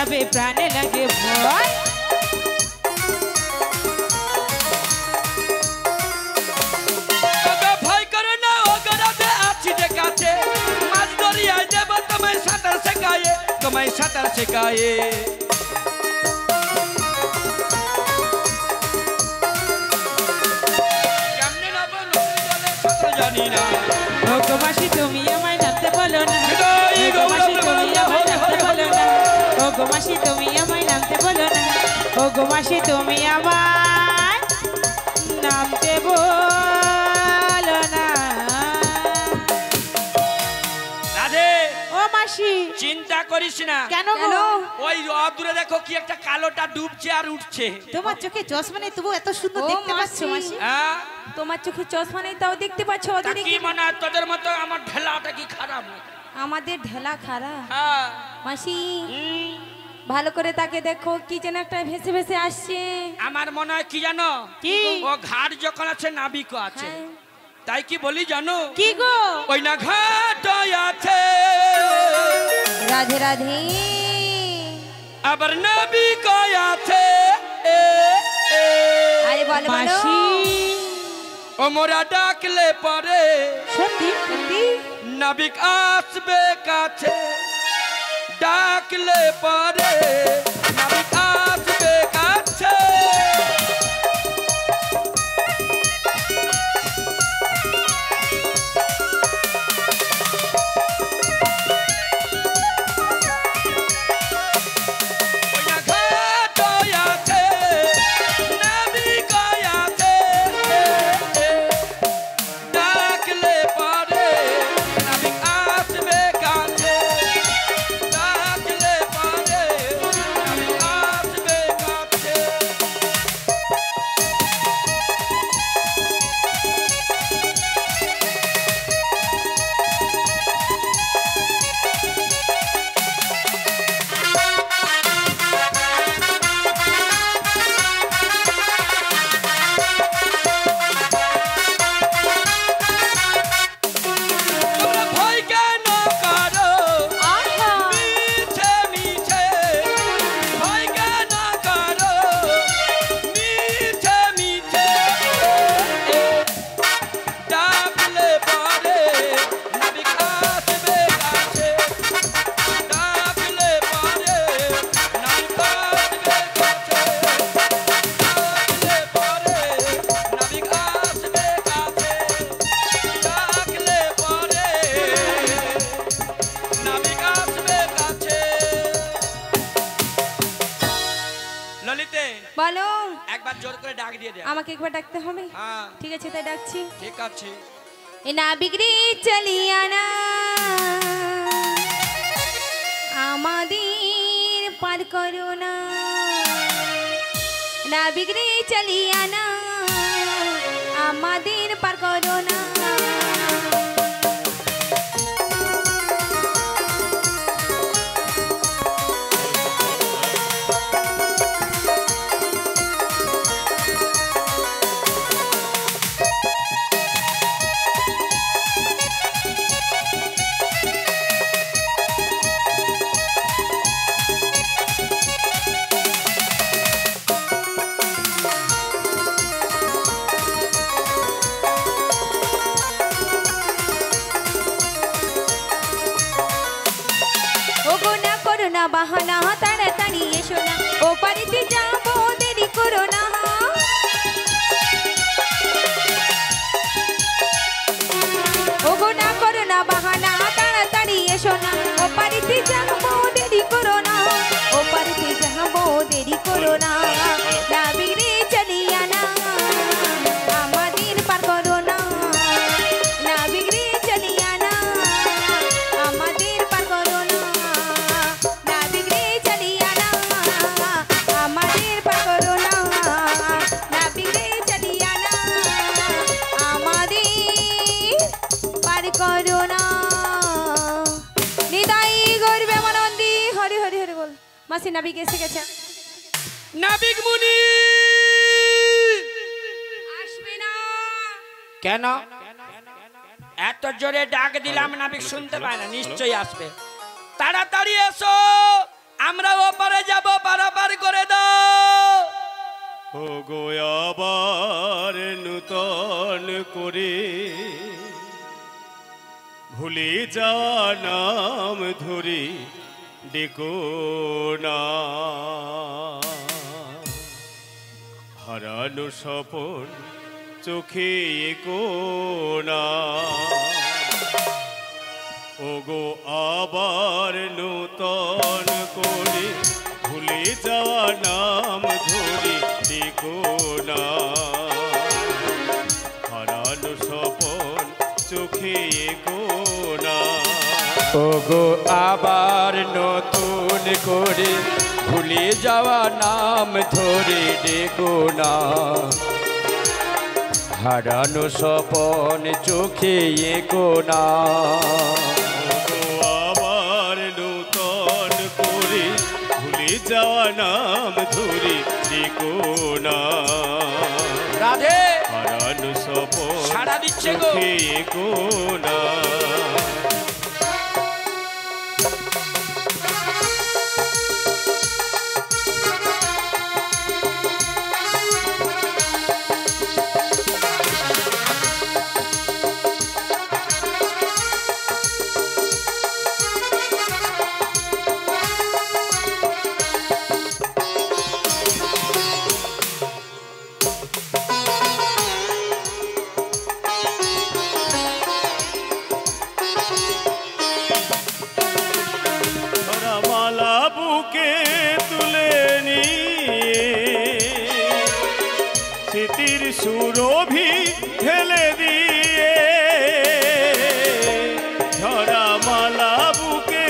যাবে প্রাণে লাগে ভয় তবে ভয় করো না ওগরাতে আছি যে কাছে মাছ দরিয়ায় দেব তোমায় সাঁতার শেখায়ে তোমায় সাঁতার শেখায়ে কেমনে নাবো নদীর জলে সাঁতার জানি না ও গো মাসি তুমি আমায় নামতে বলো না হৃদয় ও গো মাসি তুমি আমায় হরি নামতে হরি বলো না ও গো মাসি তুমি আমায় নামতে বলো না ও গো মাসি তুমি আমায় নামতে বলো না রাধে ও মাসি চিন্তা করিস না কেন কেন? গো ওই অদূরে দেখো কি একটা কালোটা ডুবছে আর উঠছে তোমার চোখে চশমা নেই তবু এত সুন্দর ও দেখতে পাচ্ছ মাসি। মাসি হ্যাঁ তোমার চোখে চশমা নেই তাও দেখতে পাচ্ছ তা ওদের কি মনে হয় তোদের মতো আমার ঢেলাটা কি খারাপ নাকি? আমাদের ঢেলা খারাপ হ্যাঁ মাসি হুম, ভালো করে তাকে দেখো কি যেন একটা ভেসে ভেসে আসছে আমার মনে হয় কি জানো কি? ও ঘাট যখন আছে নাবিকও আছে হ্যাঁ। তাই কি বলি জানো কি গো ওই না ঘাট আছে রাধে রাধে আবার নাবিক আছে এ, এ। আরে বলো বলো মাসি ও মোরা ডাকলে পরে সত্যি সত্যি নাবিক আসবে কাছে ডাকলে পরে নাবিক আসবে কাছে ওই না ঘাট আছে, নাবিক আছে, ডাকলে পরে নাবিক আসবে কাছে ডাকলে পরে নাবিক আসবে কাছে তোমরা ভয় কেন করো আহা মিছে মিছে ভয় কেন করো মিছে মিছে ডাকলে পরে নাবিক আসবে কাছে ডাকলে পরে নাবিক আসবে কাছে ডাকলে পরে নাবিক আসবে কাছে ডাকলে পরে নাবিক আসবে কাছে ললিতে বলো একবার জোর করে ডাক দিয়ে দে আমাকে একবার ডাকতে হবে হ্যাঁ ঠিক আছে তাই ডাকছি ঠিক আছে এ না বিগড়ে চলিয়া না আমাদের পার করো না না বিগড়ে চলিয়া না আমাদের পার করো না ও গো না করো না বাহানা তাড়াতাড়ি এসো না ও বাড়িতে যাবো দেরি করো না ও গো না করো না বাহানা তাড়াতাড়ি এসো না ও বাড়িতে যাবো দেরি করো না ও বাড়িতে যাবো দেরি করো না না বিগড়ে চলিয়া না আমাদের পার করো না না বিগড়ে চলিয়া না আমাদের পার করো না না বিগড়ে চলিয়া না আমাদের পার করো না না বিগড়ে চলিয়া না আমাদের পার করো না নিতাই গর্বে মানন্দি হরি হরি হরি বল মাসি নাবিক এসে গেছে নাবিক মুনি আসবে না কেন এত জোরে ডাক দিলাম নাবিক শুনতে পায় না নিশ্চয়ই আসবে তাড়াতাড়ি এসো আমরা ওপারে যাব, পারাপার করে দাও। ও গো আবার নূতন করে ভুলে যাওয়া নাম ধরে ডেকো না, হারানো স্বপন চোখে এগো না। ও গো আবার নূতন করে ভুলে যাওয়া নাম ধরে ডেকো না, হারানো স্বপন চোখে এগো না। ওগো আবার নতুন করে ভুলে যাওয়া নাম ধরে ডেকো না, হারানো স্বপন চোখে এগো না। আবার নূতন করে ভুলে যাওয়া নাম ধরে ডেকো না, রাধে হারানো স্বপন সাড়া দিচ্ছে গো। চোখে এগো না। মালা বুকে তুলে নিয়ে স্মৃতির সুরভি ঢেলে দিয়ে, ধরা মালা বুকে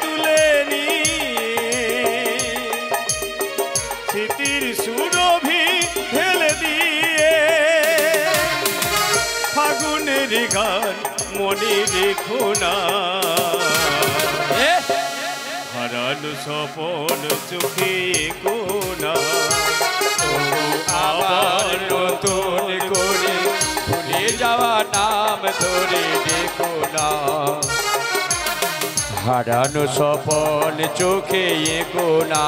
তুলে নিয়ে স্মৃতির সুরভি ঢেলে দিয়ে, ফাগুনের গান মনে রেখো না, হারানো স্বপন চোখে এগো না। আবার নতুন করে ভুলে যাওয়া নাম ধরে ডেকো না, হারানো স্বপন চোখে এগো না।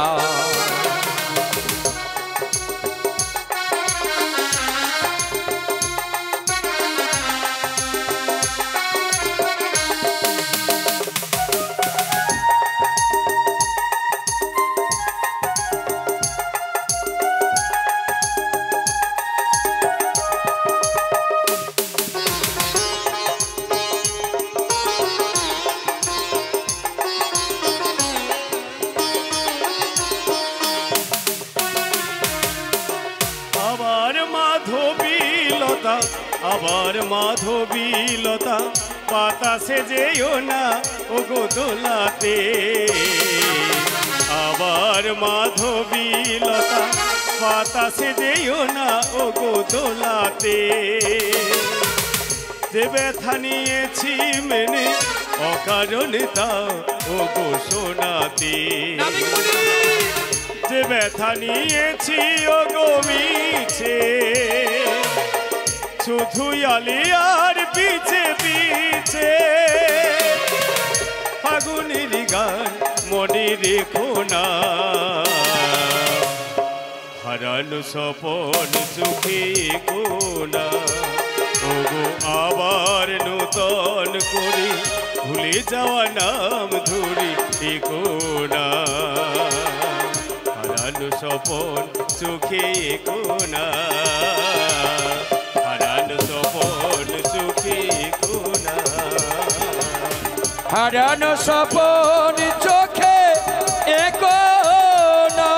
আবার মাধবীলতা, আবার মাধবীলতা, বাতাসে যেও না ও গো দোলাতে। আবার মাধবীলতা, বাতাসে যেও না ও গো দোলাতে। যে ব্যথা নিয়েছি মেনে অকারণে তাও ও গো সোনাতে। যে ব্যথা নিয়েছি ও গো মিছে, শুধু আলিয়ার পিছে পিছে, ফাগুনের গান মনে রেখো না, হারানো স্বপন চোখে এগো না। ও গো আবার নূতন করে ভুলে যাওয়া নাম ধরে এগো না, হারানো স্বপন চোখে এগো না, হারানো স্বপন চোখে এগো না, হারানো স্বপন চোখে এগো না।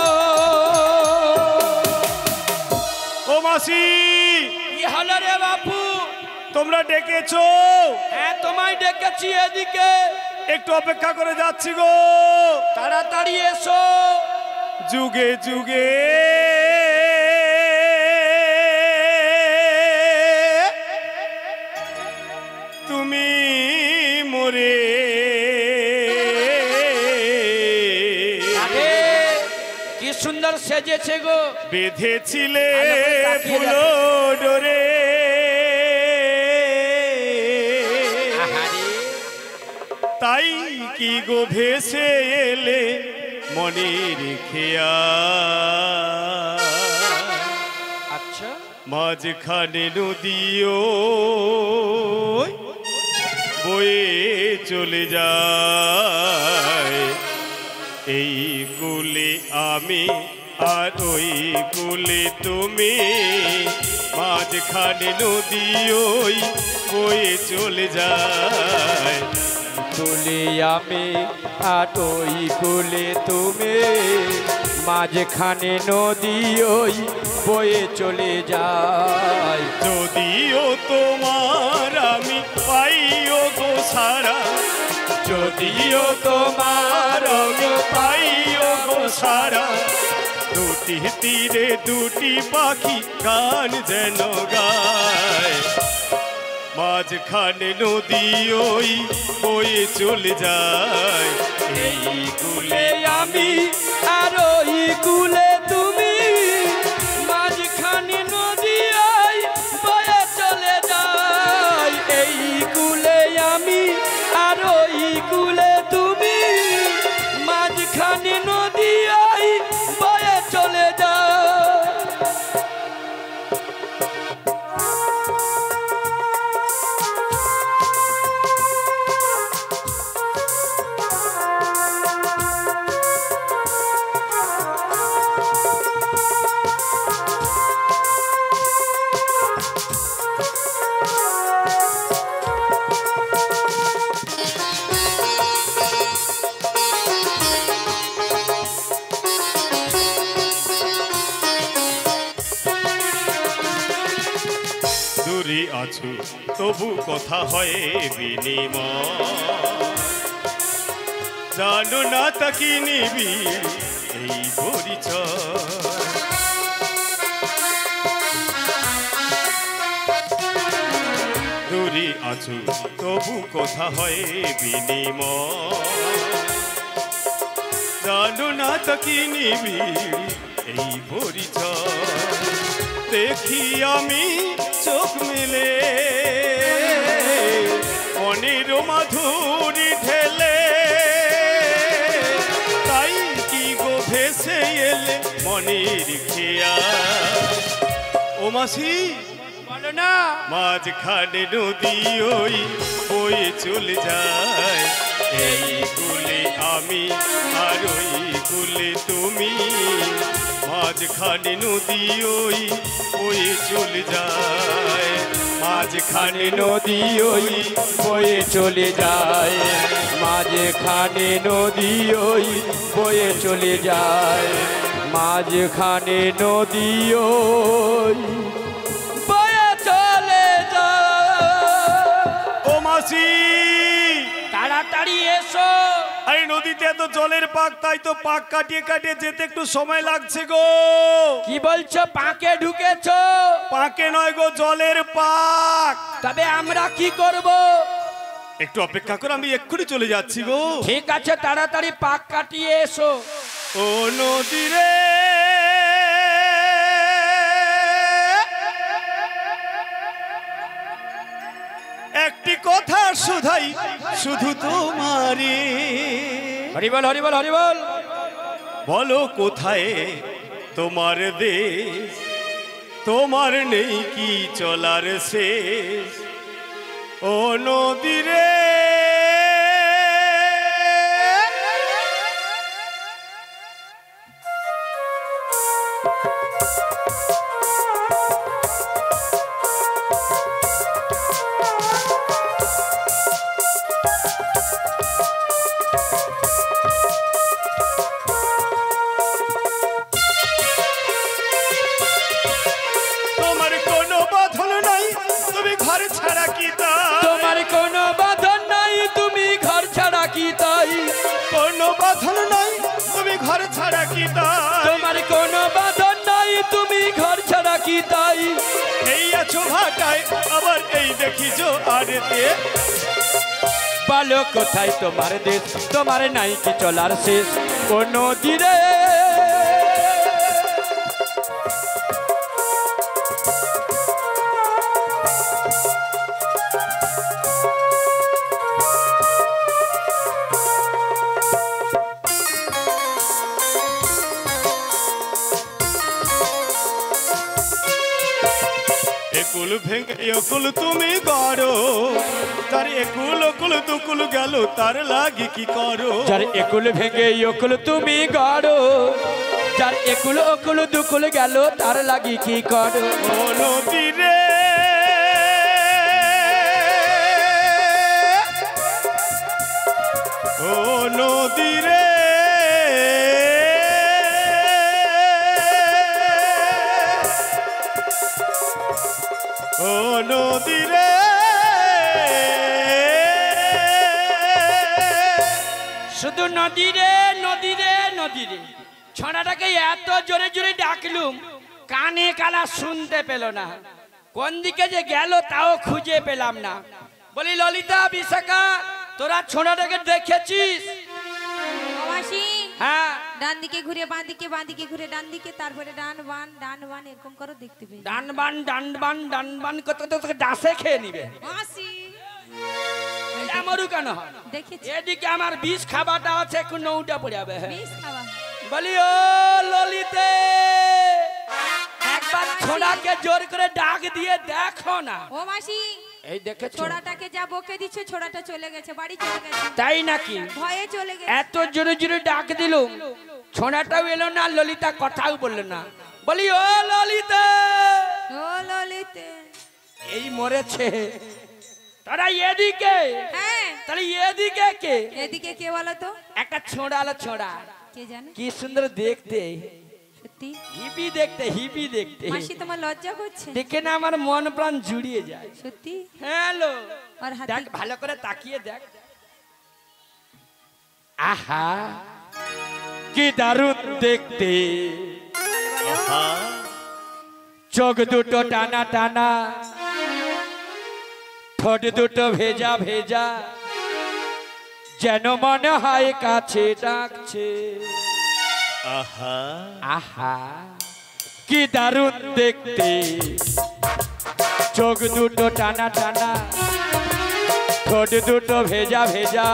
ও মাসি, কি হলো রে বাপু? তোমরা ডেকেছো? হ্যাঁ তোমায় ডেকেছি, এদিকে একটু অপেক্ষা করে যাচ্ছি গো। তাড়াতাড়ি এসো। যুগে যুগে তুমি মোরে কি সুন্দর সেজেছে গো। বেঁধেছিলে ফুলো ডোরে, তাই কি গো ভেসে এলে মনের খেয়া আচ্ছা মাঝখানে নদীও বয়ে চলে যায় এই কুলে আমি আর ওই কুলে তুমি মাঝখানে নদীও বয়ে চলে যায় কুলে আমি আর ওই কুলে তুমি মাঝখানে নদী ওই বয়ে চলে যায় যদিও তোমার আমি পাইও গো সারা যদিও তোমার আমি পাইও গো সারা দুটি তীরে দুটি পাখি গান যেন গায় মাঝখানে নদী ওই বয়ে চলে যায় এই কুলে আমি আর ওই কুলে তুমি মাঝখানে নদী ওই বয়ে চলে যায় এই কুলে আমি আর ওই কুলে তুমি মাঝখানে নদী ওই বয়ে চলে যায় দূরে আছো তবু কথা হয় বিনিময় জানো না তাকি নিবি এই পরিচয় দূরে আছো তবু কথা হয় বিনিময় জানো না তাকি নিবি এই পরিচয় দেখি আমি চোখ মেলে মনের মাধুরী ঢেলে তাই কি গো ভেসে এলে মনের খেয়া ও মাসি বলো না মাঝখানে নদী ওই বয়ে চলে যায় এই কুলে আমি আর ওই কুলে তুমি মাঝখানে নদী ওই বয়ে চলে যায় মাঝখানে নদী ওই বয়ে চলে যায় মাঝখানে নদী ওই বয়ে চলে যায় মাঝখানে নদী ওই বয়ে চলে যায় ও মাসি তাড়াতাড়ি এসো এই নদীতে এত জলের পাক তাই তো পাক কাটিয়ে কাটিয়ে যেতে একটু সময় লাগছে গো কি বলছো পাকে ঢুকেছো পাকে নয় গো জলের পাক তবে আমরা কি করব একটু অপেক্ষা করো আমি এক্ষুনি চলে যাচ্ছি গো ঠিক আছে তাড়াতাড়ি পাক কাটিয়ে এসো ও নদী রে একটি কথা শুধাই শুধু তোমারে হরিবল হরিবল হরিবল বলো কোথায় তোমার দেশ তোমার নেই কি চলার শেষ ও নদী রে তোমার কোনো বাঁধন নাই তুমি ঘর ছাড়া কি তাই তোমার কোনো বাঁধন নাই তুমি ঘর ছাড়া কি তাই কোনো বাঁধন নাই তুমি ঘর ছাড়া কি তাই তোমার কোনো বাঁধন নাই তুমি ঘর ছাড়া কি তাই এই আছো ভাটায় আবার এই দেখিছো আড়েতে বলো কোথায় তোমার দেশ তোমার নাই কি চলার শেষ কোনো দিরে একুল ভেঙে একুল তুমি করো, তার একুল অকুল দুকুল গেল তার লাগি কি করো। যার একুল ভেঙে অকুল তুমি গড়ো, যার একুল অকুল দুকুল গেল তার লাগি কি করো। ও নদী রে ও নদী রে ও নদী রে শুধু নদী রে নদী রে নদী রে, ছড়াটাকে এত জোরে জোরে ডাকলুম কানে কালা শুনতে পেল না, কোন দিকে যে গেল তাও খুঁজে পেলাম না। বলি ললিতা বিশাখা তোরা ছোড়াটাকে দেখেছিস? মাসি হ্যাঁ, ডান দিকে ঘুরে বাঁ দিকে, বাঁ দিকে ঘুরে ডান দিকে, তারপরে ডান বান এরকম করো, দেখতে পেয়ে। ডান বান কত তোকে ডাসে খেয়ে নিবে। মাসি আমারও কেন হয়? দেখেছি এদিকে আমার বিষ খাবারটা আছে, একটু নৌটা পড়ে যাবে। বিষ খাওয়া। বলি ও ললিতে একবার ছোড়াকে জোর করে ডাক দিয়ে দেখো না। ও মাসি এই দেখেছো? ছোড়াটাকে যা বকে দিচ্ছে, ছোড়াটা চলে গেছে, বাড়ি চলে গেছে। তাই নাকি? ভয়ে চলে গেছে। এত জোরে জোরে ডাক দিলুম, ছোড়াটাও এলো না, ললিতা কথাও বললো না। বলি ও ললিতা, ও ললিতে। এই মরেছে। তারা এদিকে, হ্যাঁ তাহলে এদিকে কে? এদিকে কে বলো তো? একটা ছোড়া ছোড়া, কে জানে? কি সুন্দর দেখতে, সত্যি হিপি দেখতে, হিপি দেখতে। মাসি তোমার লজ্জা করছে? দেখে না আমার মন প্রাণ জুড়িয়ে যায়। সত্যি? হ্যালো, আর হাতে দেখ ভালো করে তাকিয়ে দেখ। আহা কি দারুণ দেখতে, চোখ দুটো টানা টানা, ঠোঁট দুটো ভেজা ভেজা, যেন মনে হয় কাছে ডাকছে। আহা আহা কি দারুণ দেখতে, চোখ দুটো টানা টানা, ঠোঁট দুটো ভেজা ভেজা,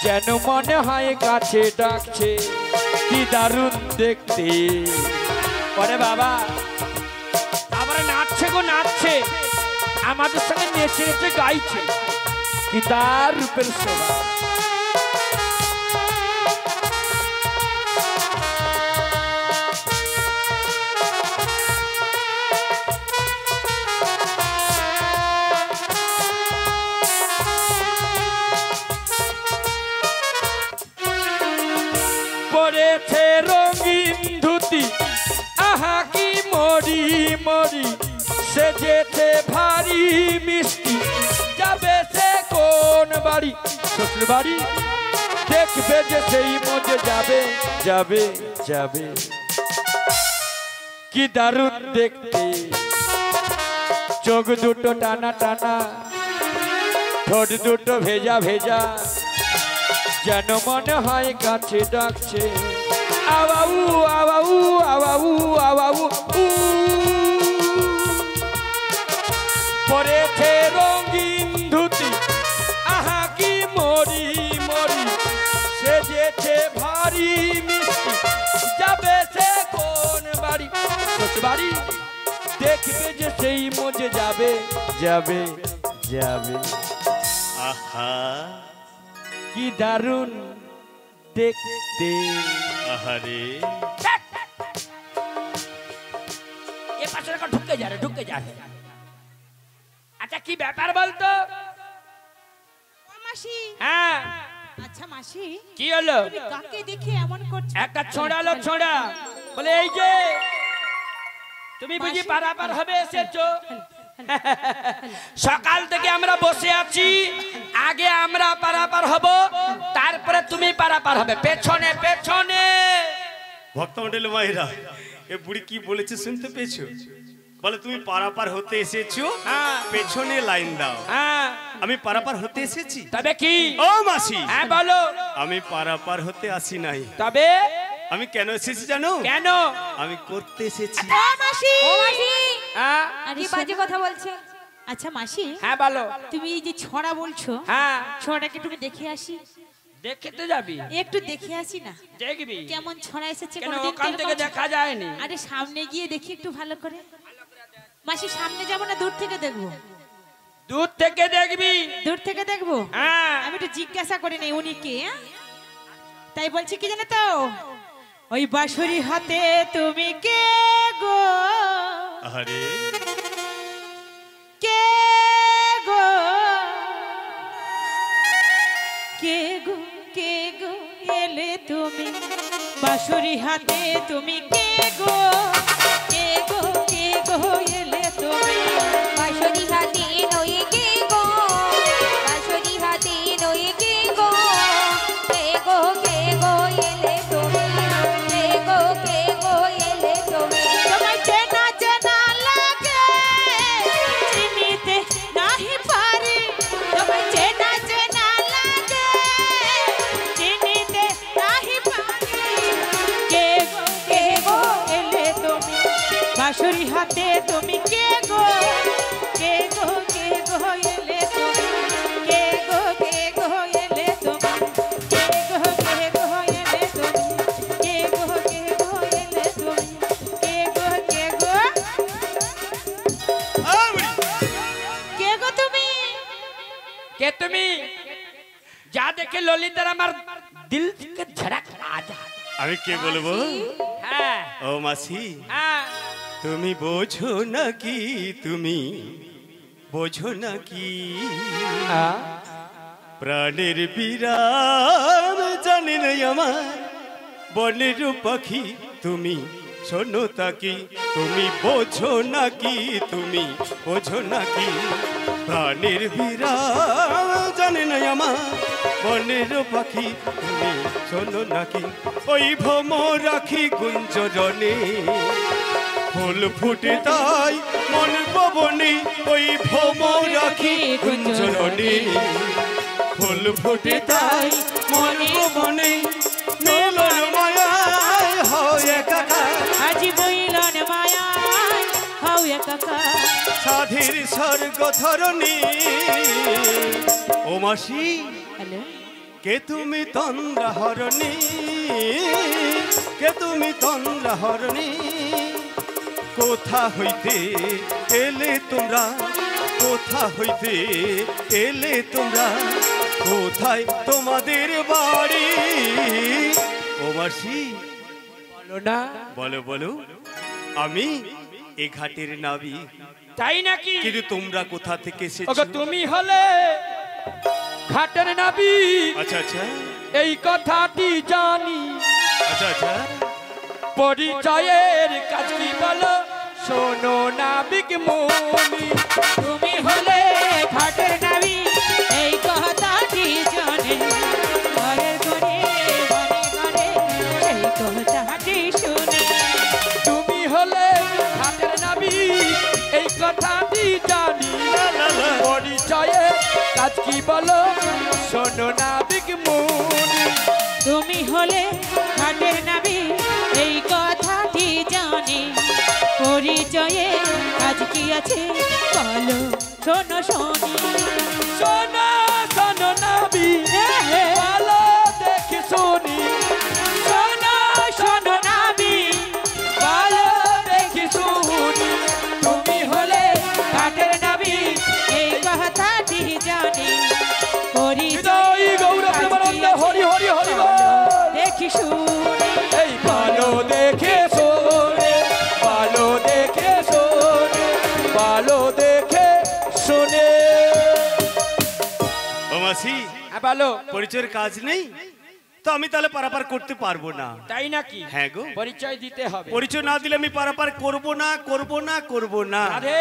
যেন মনে হয় কাছে ডাকছে। কি দারুণ দেখতে। পরে বাবা আবার নাচছে গো নাচছে, আমাদের সঙ্গে নেচে নেচে গাইছে। কি তার রূপের শোভা। পরেছে রঙিন ধুতি, আহা কি মরি মরি, সেজেছে ভারী মিষ্টি, যাবে সে কোন বাড়ি? শ্বশুর বাড়ি। দেখবে যে সেই মজে যাবে যাবে যাবে। কি দারুণ দেখতে, চোখ দুটো টানা টানা, ঠোঁট দুটো ভেজা ভেজা, যেন মনে হয় কাছে ডাকছে। আবাউ আবাউ আবাউ আবাউ। পরেছে রঙিন ধুতি, আহা কি মরি মরি, সেজেছে ভারী মিষ্টি, যাবে সে কোন বাড়ি? শ্বশুর বাড়ি। দেখবে যে সেই মজে যাবে যাবে যাবে। আহা কি দারুণ দেখতে। আহারে এ পাশে ঢুকে যা রে, ঢুকে যা। আচ্ছা কি ব্যাপার বলতো? মাসি। হ্যাঁ আচ্ছা মাসি, কি হলো? তুমি কাকে দেখে এমন করছো? একটা ছোড়ালো ছোড়া বলে এই যে তুমি বুঝি পারাপার হবে এসেছো? সকাল থেকে আমরা বসে আছি, আগে আমরা পারাপার হব, তারপরে তুমি পারাপার হবে। পেছনে পেছনে। ভক্তমণ্ডলী মায়েরা, এ বুড়ি কি বলেছে শুনতে পেয়েছো? বলে তুমি পারাপার হতে এসেছো, হ্যাঁ পেছনে লাইন দাও। হ্যাঁ আমি পারাপার হতে এসেছি। তবে কি? ও মাসি, হ্যাঁ বলো। আমি পারাপার হতে আসি নাই। তবে আমি কেন এসেছি জানো? কেন? আমি করতে এসেছি। ও মাসি। ও মাসি হ্যাঁ কি বাজে কথা বলছে? আচ্ছা মাসি, হ্যাঁ বলো। তুমি এই যে ছড়া বলছো, হ্যাঁ ছড়াটাকে একটু দেখে আসি। দেখে তো যাবি, একটু দেখে আসি না, দেখবি কেমন ছড়া এসেছে। কেন কোনোদিন ওখান তো থেকে এরকম দেখা যায়নি? আরে সামনে গিয়ে দেখি একটু ভালো করে। মাসি সামনে যাবো না দূর থেকে দেখবো? দূর থেকে দেখবি। দূর থেকে দেখবো? হ্যাঁ। আমি একটু জিজ্ঞাসা করে নেই উনি কে। তাই বলছি কি জানো তো, ওই বাঁশরি হাতে তুমি কে গো? আরে কে গো? কে গো? কে গো এলে তুমি বাঁশরি হাতে তুমি কে গো? কে গো? কে গো এলে তুমি বাঁশরি হাতে নয়ে কে গো? বাঁশরি হাতে নয়ে কে গো? কে গো? কে গো এলে তুমি? কে গো? কে গো এলে তুমি? তোমায় চেনা চেনা লাগে চিনিতে নাহি পারি। তোমায় চেনা চেনা লাগে চিনিতে নাহি পারি। কে গো? কে গো এলে তুমি বাঁশরি হাতে তুমি কে গো? কে গো? কে গো এলে তুমি? কে গো? কে গো এলে তুমি? কে গো? কে গো এলে তুমি? কে গো? কে গো এলে তুমি? কে গো? কে গো? কে গো তুমি? কে তুমি? যা দেখে ললিতার আমার দিল থেকে ঝড়ক আজা। আমি কে বলবো? হ্যাঁ ও মাসি, হ্যাঁ। তুমি বোঝো নাকি? তুমি বোঝো নাকি? প্রাণের বিরাম জানি না আমার বনের পাখি তুমি শোনো তাকি। তুমি বোঝো নাকি? তুমি বোঝো নাকি? প্রাণের বিরাম জানি না আমার বনের পাখি তুমি শোনো নাকি? ওই ভ্রম রাখি গুঞ্জরণে ফুল ফুটে তাই মন পবনে। ওই ভ্রম রাখি গুঞ্জরণে ফুল ফুটে তাই মন পবনে। মিলন মায়ায় হয় একাকার, আজি বইলন মায়ায় হও একাকার। সাধের স্বর্গ ধরণী। ও মাসি, হ্যালো, কে তুমি তন্দ্রা হরণী? কে তুমি তন্দ্রা হরণী? কোথা হইতে এলে তোমরা? কোথা হইতে এলে তোমরা? কোথায় তোমাদের বাড়ি? ও মাসি বলো না। বলো বলো। আমি এ ঘাটের নাবি। তাই নাকি? কিন্তু তোমরা কোথা থেকে এসেছো? ওগো তুমি হলে ঘাটের নাবি। আচ্ছা আচ্ছা এই কথাটি জানি। আচ্ছা আচ্ছা। পরিচয়ের কাজ কি বলো শোনো নাবিক মনি। তুমি হলে ঘাটের নাবি এই কথাটি জানে। ঘরের ঘরে ঘরে ঘরে এই কথাটি শুনে। তুমি হলে ঘাটের নাবি এই কথাটি জানি। পরিচয়ের কাজ কি বলো শোনো নাবিক মনি। তুমি হলে ঘাটের নাবি এই কথাটি জানে। পরিচয়ে আজ কি আছে বলো শোনো শোনি। শোনো শোনো নাবি ভালো দেখে শুনি। শোনো শোনো নাবি ভালো দেখে শুনি। তুমি হলে ঘাটের নাবি এই কথাটি জানে। হৃদয় গৌর প্রেমানন্দ হরি হরি হরি বল। দেখি শুনি। এই ভালো দেখে শোনে, ভালো দেখে শোনে, ভালো দেখে শোনে। ও মাসি, ভালো পরিচয়ের কাজ নেই তো আমি তাহলে পারাপার করতে পারবো না। তাই নাকি? হ্যাঁ গো, পরিচয় দিতে হবে। পরিচয় না দিলে আমি পারাপার করবো না করবো না করবো না। আরে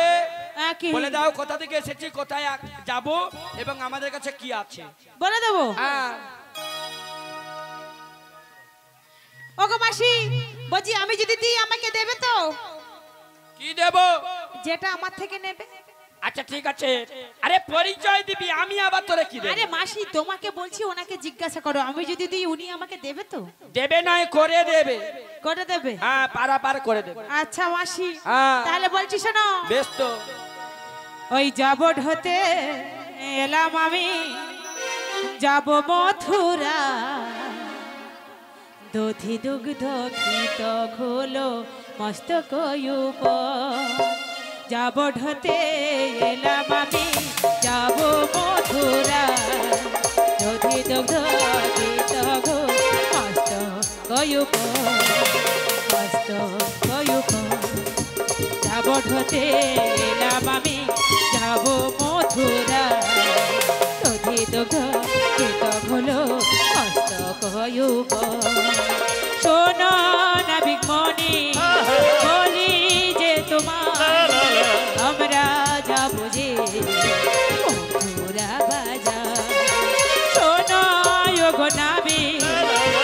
কি বলে দাও কোথা থেকে এসেছি, কোথায় যাব এবং আমাদের কাছে কি আছে বলে দেবো? হ্যাঁ। ওগো মাসি, বলছি আমি যদি দিই আমাকে দেবে তো? কি দেব? যেটা আমার থেকে নেবে। আচ্ছা ঠিক আছে। আরে পরিচয় দিবি, আমি আবার তোরে কি দেব? আরে মাসি তোমাকে বলছি, ওনাকে জিজ্ঞাসা করো আমি যদি দিই উনি আমাকে দেবে তো? দেবে নয় করে দেবে। করে দেবে? হ্যাঁ পারাপার করে দেবে। আচ্ছা মাসি, হ্যাঁ। তাহলে বলছি শোনো। বেশ তো। ওই যাবট হতে এলাম আমি, যাব মথুরা। দধি দুগ্ধ ঘৃত ঘোলো মস্তক উপর। যাব ঢতে এলাম আমি যাব মথুরা দধি দুগ্ধ গীত গো মস্ত গয়ুক যাব ঢতে এলাম আমি যাব মথুরা দধি দুগ্ধ গীত হলো মস্ত গয়ুক শোনো নাবিক মনি বলি যে তোমার আমরা যাবো যে মথুরা বাজার শোনো গো নাবিক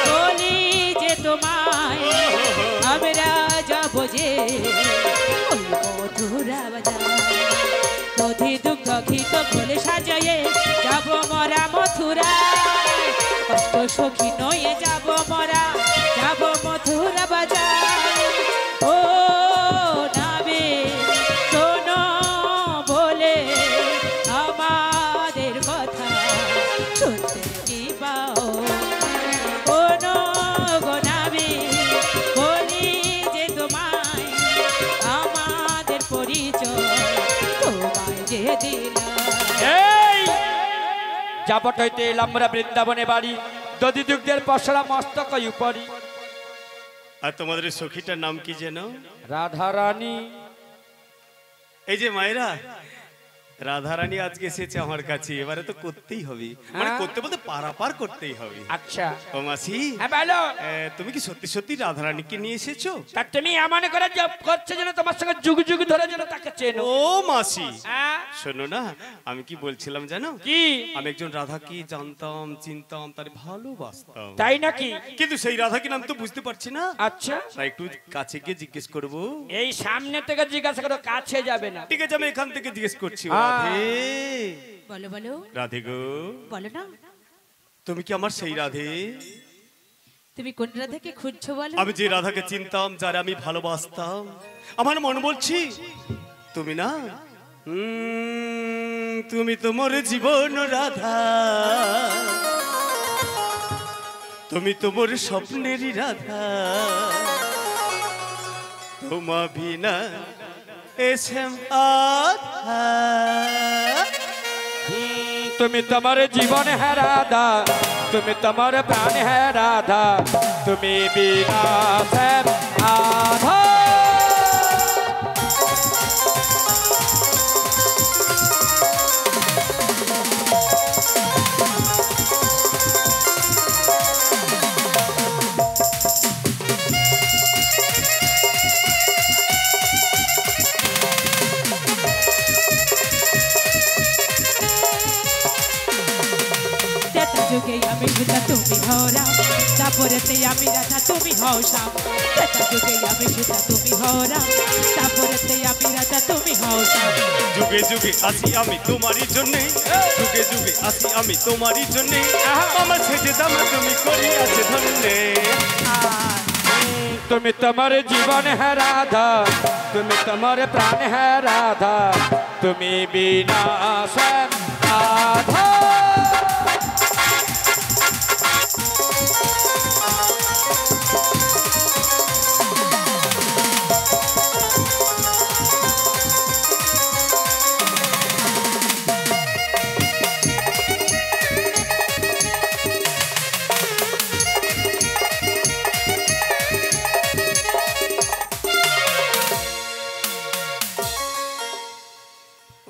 বলি যে তোমায় আমরা যাবো যে ওই মথুরা বাজার দধি দুগ্ধ ঘিত ঘোলে সাজায়ে যাব মরা মথুরা কষ্ট সখী নয়ে যাব মরা যাব মথুরা বাজার ও নাবে শোনো বলে আমাদের কথা শুনতে কি পাও ও গো নাবে বলি যে তোমায় আমাদের পরিচয় তোমায় যে দিলাম যাবট হইতে এলাম আমরা বৃন্দাবনে বাড়ি দধি দুগ্ধের পসরা মস্তক উপরি। আর তোমাদের সখীটার নাম কি যেন? রাধা রানী। এই যে মায়েরা, রাধা রানী আজকে এসেছে আমার কাছে, এবারে তো করতেই হবে, মানে করতে বলতে পারাপার করতেই হবে। আচ্ছা ও মাসি, হ্যাঁ বলো, তুমি কি সত্যি সত্যি রাধা রানীকে নিয়ে এসেছো? তা তুমি এমন করে জব করছো যেন তোমার সঙ্গে যুগ যুগ ধরে যেন তাকে চেনো। ও মাসি হ্যাঁ শোনো না, আমি কি বলছিলাম জানো? কি? আমি একজন রাধাকে জানতাম, চিনতাম, তার ভালোবাসতাম। তাই নাকি? কিন্তু সেই রাধা কি নাম তো বুঝতে পারছি না। আচ্ছা তাই একটু কাছে গিয়ে জিজ্ঞেস করবো। এই সামনে থেকে জিজ্ঞাসা করো, কাছে যাবে না। ঠিক আছে, আমি এখান থেকে জিজ্ঞেস করছি। রাধে, বলো বলো রাধে গো, বলো না, তুমি কি আমার সেই রাধে? তুমি কোন রাধাকে খুঁজছো বলো? আমি যে রাধাকে চিনতাম, যারা আমি ভালোবাসতাম, আমার মন বলছি তুমি না। তুমি তোমার জীবন রাধা, তুমি তোমার স্বপ্নেরই রাধা, তোমা বিনা এসেম আধা। তুমি তোমার জীবন है राधा, তুমি তোমার প্রাণ है राधा, তুমি বিনা सब आधा। যুগে আমি সুতা তুমি হও রাম, তারপরেতে আমি রাধা তুমি হও শ্যাম। যুগে আমি সুতা তুমি হও রাম, তারপরেতে আমি রাধা তুমি হও শ্যাম। যুগে যুগে আসি আমি তোমারই জন্যে, যুগে যুগে আসি আমি তোমারই জন্যে, আমার ছেড়ে দামা তুমি করিয়াছে ধন্যে। তুমি তোমার জীবন है राधा, তুমি তোমার প্রাণ है राधा, তুমি বিনা सब आधा।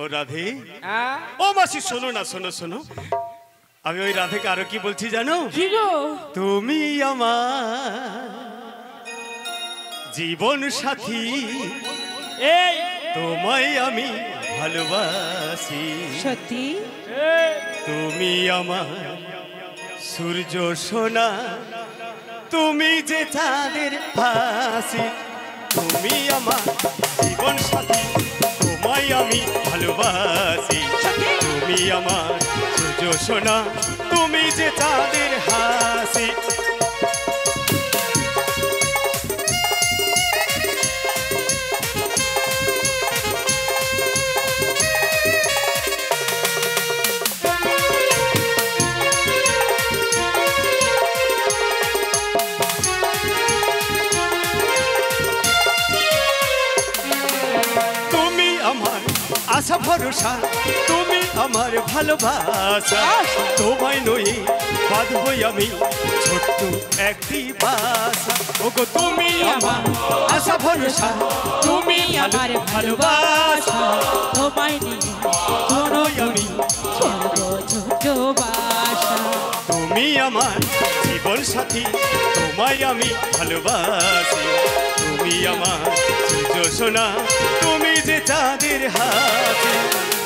ও রাধে, ও মাসি শোনো না, শোনো শোনো, আমি ওই রাধেকে আরো কি বলছি জানো? কি গো? তুমি আমার জীবন সাথী, এই তোমায় আমি ভালোবাসি। সত্যি? তুমি আমার সূর্য সোনা, তুমি যে চাঁদের ফাঁসি, তুমি আমার জীবন সাথী, তোমায় আমি ভালোবাসি। তুমি আমার সূর্য সোনা, তুমি যে চাঁদের হাসি। আশা ভরসা তুমি আমার ভালোবাসা তোমায় নই বাঁধবই আমি ছোট্ট একটি বাসা ওগো তুমি আমার আশা ভরসা তুমি আমার ভালোবাসা তোমায় নিয়ে কোনো আমি ছোট বাসা তুমি আমার জীবন সাথী তোমায় আমি ভালোবাসি তুমি আমার সোনা তুমি যে চাঁদের হাসি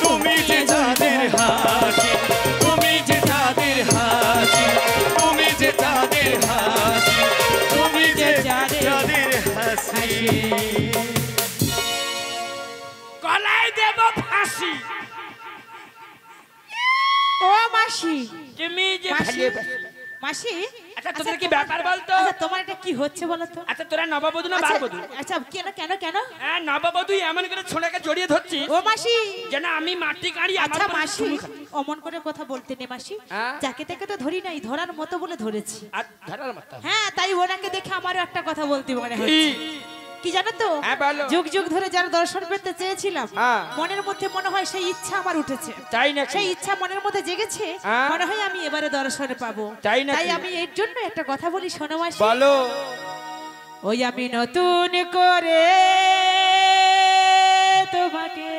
তুমি যে চাঁদের হাসি তুমি যে চাঁদের হাসি তুমি যে চাঁদের হাসি তুমি যে চাঁদের হাসি গলায় দেব ফাঁসি ও মাসি তুমি যে মাসি ভালোবাসো। মাসি আচ্ছা তোদের কি ব্যাপার বলতো আচ্ছা তোমার এটা কি হচ্ছে বলো তো আচ্ছা তোরা নববধূ না আচ্ছা, বারবধূ আচ্ছা কেন কেন কেন হ্যাঁ নববধূ এমন করে ছোড়াকে জড়িয়ে ধরছি ও মাসি যেন আমি মাটি কাড়ি আচ্ছা মাসি অমন করে কথা বলতে নে মাসি হ্যাঁ? যাকে তাকে তো ধরি নাই ধরার মতো বলে ধরেছি আর ধরার মতো হ্যাঁ তাই ওনাকে দেখে আমারও একটা কথা বলতে মনে কি? হচ্ছে কি জানো তো হ্যাঁ, বলো। যুগ যুগ ধরে যারা দর্শন পেতে চেয়েছিলাম হ্যাঁ। মনের মধ্যে মনে হয় সেই ইচ্ছা আমার উঠেছে তাই নাকি? সেই ইচ্ছা মনের মধ্যে জেগেছে হ্যাঁ। মনে হয় আমি এবারে দর্শনে পাবো তাই নাকি? তাই আমি এর জন্য একটা কথা বলি শোনো মাসি বলো ওই আমি নতুন করে তোমাকে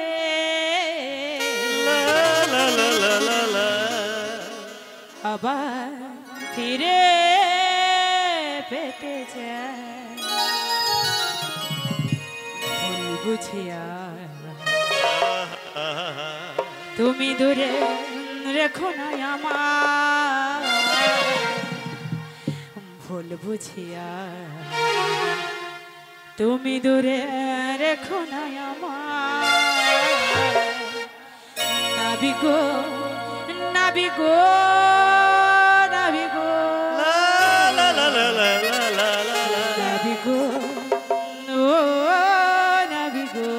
আবার ফিরে পেতে চাই ভুল বুঝিয়া তুমি দূরে রেখো না আমার ভুল বুঝিয়া তুমি দূরে রেখো না আমার নাবিগো নাবিগো নাবিগো নাবিগো ও নাবিগো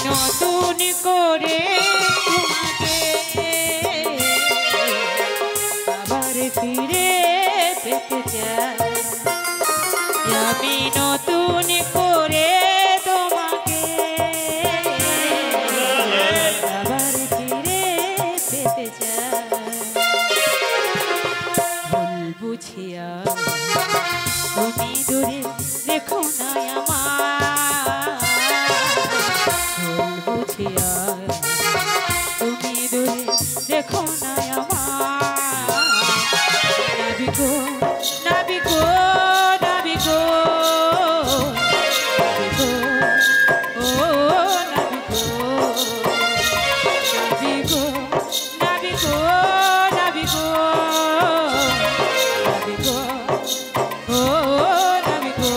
নতুন করে তোমাকে আবার ফিরে পেতে চাই আমি নতুন করে তোমাকে আবার ফিরে পেতে চাই ভুল বুঝিয়া তুমি দূরে রেখো না আমার ভুল বুঝিয়া তুমি দূরে দেখো না আমার নাবিগো নাবিগো নাবিগো নাবিগো ও Navigo Navigo Navigo Navigo Navigo ও নাবিগো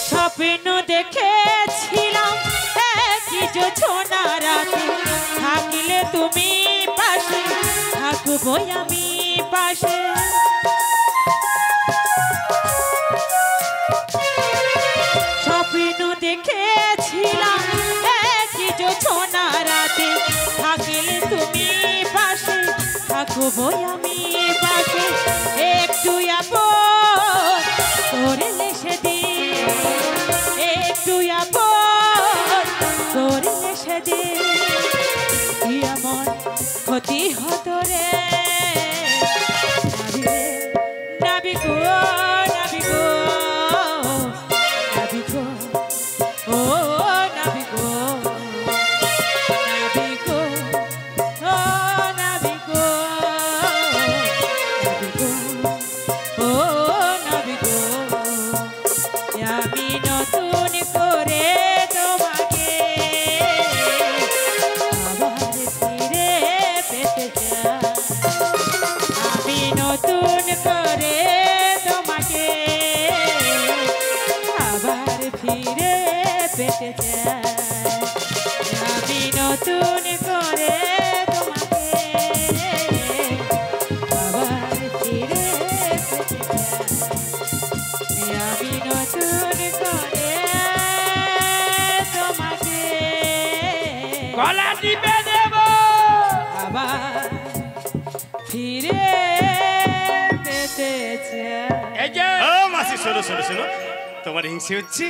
স্বপ্ন দেখেছিলাম একই জোছনা রাতে থাকলে তুমি পাশে থাকবো আমি পাশে স্বপ্ন দেখেছিলাম একই জোছনা রাতে থাকলে তুমি পাশে থাকবো আমি পাশে একটু আপন করলে সেদিন একটু আপন করলে সেদিন কি এমন ক্ষতি হতো রে নাবিগো নাবিগো টিপে দেব আবার ফিরে পেতে চাই। এই যে ও মাসি শোনো শোনো শোনো, তোমার হিংসে হচ্ছে?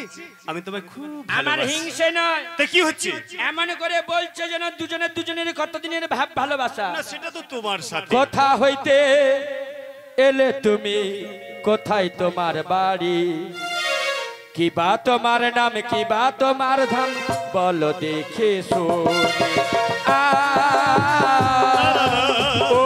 আমি তোমায় খুব আমার ভালোবাসি। হিংসে নয়, তা কি হচ্ছে? এমন করে বলছে যেন দুজনের কতদিনের ভাব ভালোবাসা। না সেটা তো তোমার সাথে। কোথা হইতে এলে তুমি, কোথায় তোমার বাড়ি, কি বা তোমার নাম, কি বা তোমার ধাম, বলো দেখে শুনি। ও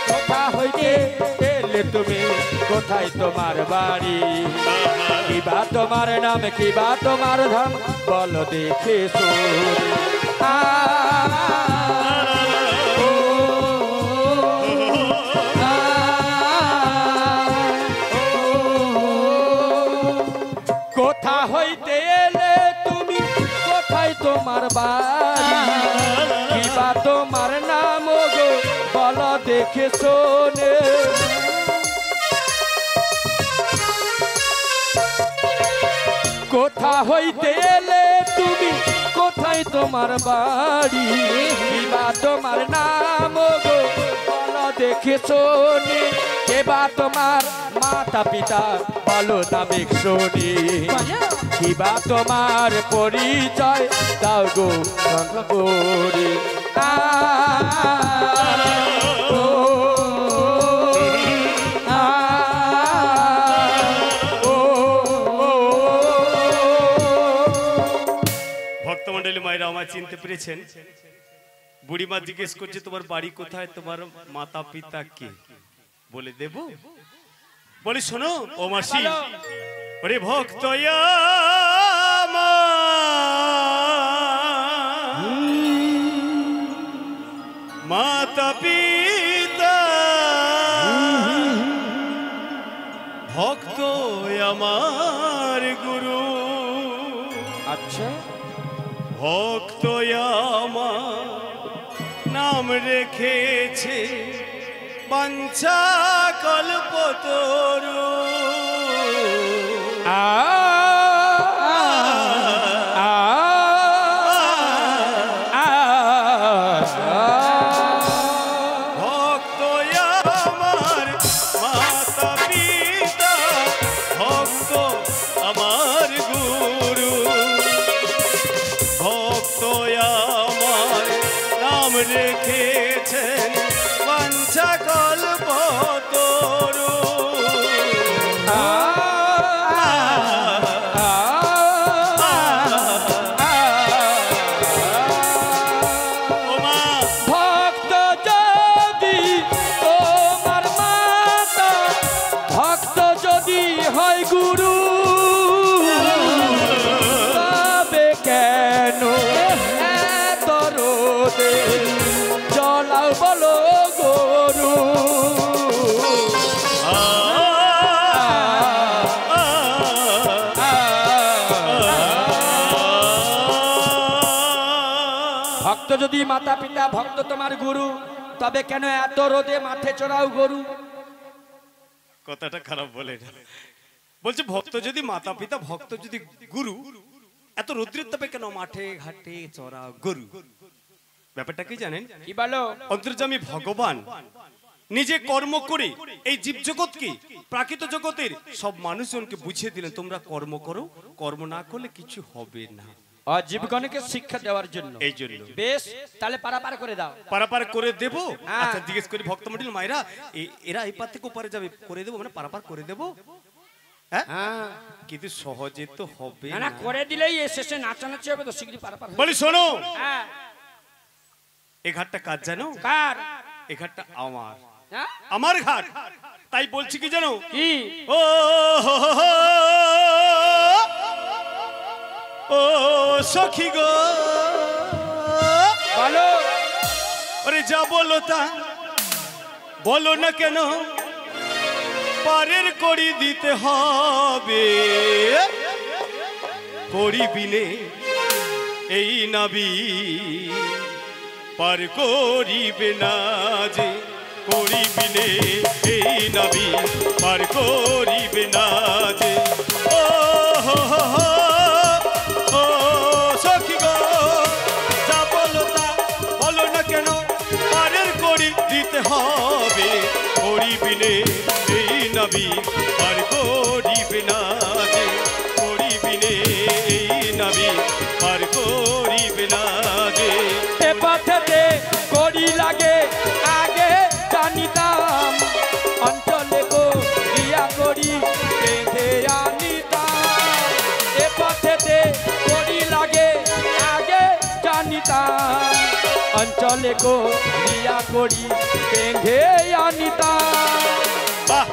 কোথা হইতে এলে তুমি, কোথায় তোমার বাড়ি, কি বা তোমার নাম, কি বা তোমার ধাম, বলো দেখে শুনি। কোথা হইতে এলে তুমি, কোথায় তোমার বাড়ি, কি বা তোমার নাম গো, বলো দেখে শোনে। কোথা হইতে এলে তুমি, কোথায় তোমার বাড়ি, কি বা তোমার নাম গো, বলো দেখে শোনে। কে বা তোমার মাতা পিতা, বলো নামে শুনি, কি বা তোমার পরিচয়, দাও গো গরি। ভক্তমণ্ডলী মায়েরা আমায় চিনতে পেরেছেন? বুড়িমা জিজ্ঞেস করছে তোমার বাড়ি কোথায়, তোমার মাতা পিতা কে, বলে দেব? বলি শোনো ও মাসি, ওরে ভক্ত মাতা পিতা, ভক্ত আমার গুরু। আচ্ছা, ভক্ত আমার নাম রেখেছে বাঞ্ছা কল্পতরু। ভক্ত আমার মাতা পিতা, ভক্ত আমার গুরু। ভক্ত আমার নাম রেখেছেন বাঞ্ছা কল্পতরু। ভক্ত যদি তোমার মাতা, ভক্ত যদি হয় গুরু, তবে কেন এত রোদে জলাও বলো গরু। ভক্ত যদি মাতা পিতা, ভক্ত তোমার গুরু, তবে কেন এত রোদে মাঠে চড়াও গরু। কথাটা খারাপ বলে না, বলছে ভক্ত যদি মাতা পিতা, ভক্ত যদি গুরু, এত রৌদ্রের তাপে কেন মাঠে ঘাটে চড়া গরু। ব্যাপারটা কি জানেন? কি বলো? অন্তর্যামী ভগবান নিজে কর্ম করে এই জীব জগৎকে, প্রাকৃত জগতের সব মানুষজনকে বুঝিয়ে দিলেন তোমরা কর্ম করো, কর্ম না করলে কিছু হবে না। জীবগণকে শিক্ষা দেওয়ার জন্য। এই জন্য বেশ, তাহলে পারাপার করে দাও। পারাপার করে দেব। হ্যাঁ। আচ্ছা জিজ্ঞেস করি ভক্তমণ্ডলী মায়েরা, এরা এই পার থেকে ওপারে যাবে, করে দেবো মানে পারাপার করে দেবো? হ্যাঁ, হ্যাঁ, কিন্তু সহজে তো হবে না না। করে দিলেই শেষে নাচানাচি হবে তো, শীঘ্রই পারাপার হবে। বলি শোনো, হ্যাঁ, এই ঘাটটা কার জানো? কার? এই ঘাটটা আমার, হ্যাঁ? আমার ঘাট। তাই বলছি কি জানো? কি? ও ও সখী গো, বলো। আরে যা বলো তা বলো না কেন, পারের করি দিতে হবে, করিবিনে এই নাবি পার করিবে না যে, করিবিনে এই নাবি পার করিবে না যে ও হো হো হো, ও সখী গো যা বলো তা বলো না কেন পারের করি দিতে হবে করিবিনে এই নাবি পার করিবে না যে করিবিনে এই নাবি পার করিবে না যে এ পথেতে করি লাগে আগে জানিতাম অঞ্চলে গো দিয়া করি বেঁধে আনিতাম এ পথেতে করি লাগে আগে জানিতাম অঞ্চলে গো দিয়া করি বেঁধে আনিতাম। বাহ